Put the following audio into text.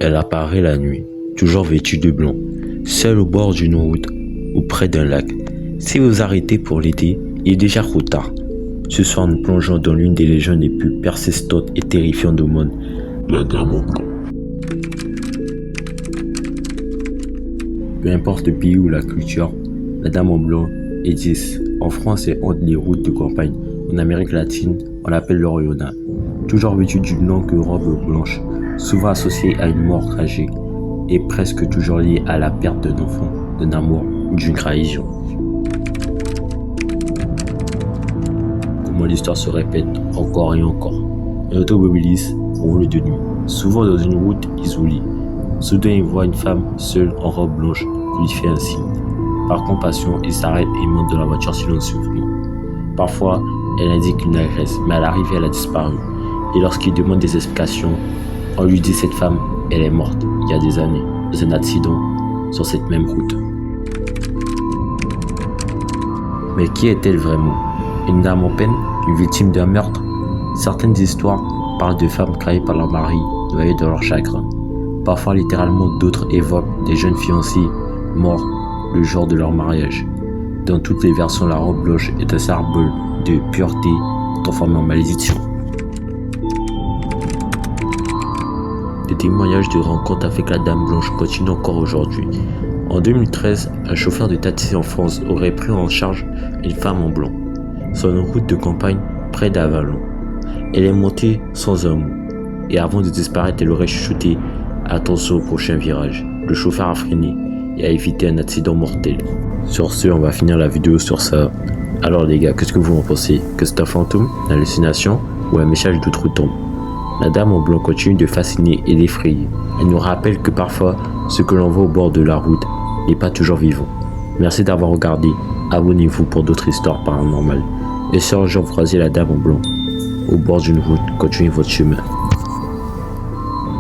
Elle apparaît la nuit, toujours vêtue de blanc, seule au bord d'une route ou près d'un lac. Si vous arrêtez pour l'aider, il est déjà trop tard. Ce soir, nous plongeons dans l'une des légendes les plus persistantes et terrifiantes au monde, la Dame en blanc. Peu importe le pays ou la culture, la Dame en blanc existe. En France et entre les routes de campagne. En Amérique latine, on l'appelle l'Oriona. Toujours vêtue d'une longue robe blanche, souvent associée à une mort tragique et presque toujours liée à la perte d'un enfant, d'un amour ou d'une trahison. Comment l'histoire se répète encore et encore. Un automobiliste roule de nuit, souvent dans une route isolée. Soudain, il voit une femme seule en robe blanche qui lui fait un signe. Par compassion, il s'arrête et monte dans la voiture silencieusement. Parfois, elle indique une adresse, mais à l'arrivée, elle a disparu. Et lorsqu'il demande des explications, on lui dit cette femme, elle est morte il y a des années, dans un accident sur cette même route. Mais qui est-elle vraiment? Une dame en peine? Une victime d'un meurtre? Certaines histoires parlent de femmes trahties par leur mari, noyées dans leur chagrin. Parfois, littéralement, d'autres évoquent des jeunes fiancés morts le jour de leur mariage. Dans toutes les versions, la robe blanche est un symbole de pureté transformée en malédiction. Les témoignages de rencontres avec la Dame blanche continuent encore aujourd'hui. En 2013, un chauffeur de taxi en France aurait pris en charge une femme en blanc sur une route de campagne près d'Avallon. Elle est montée sans un mot et avant de disparaître, elle aurait chuchoté « Attention au prochain virage ». Le chauffeur a freiné et a évité un accident mortel. Sur ce, on va finir la vidéo sur ça. Alors les gars, qu'est-ce que vous en pensez? Que c'est un fantôme, une hallucination ou un message d'outre-tombe? La Dame en blanc continue de fasciner et d'effrayer. Elle nous rappelle que parfois, ce que l'on voit au bord de la route n'est pas toujours vivant. Merci d'avoir regardé. Abonnez-vous pour d'autres histoires paranormales. Et si un jour vous croisez la Dame en blanc au bord d'une route, continuez votre chemin.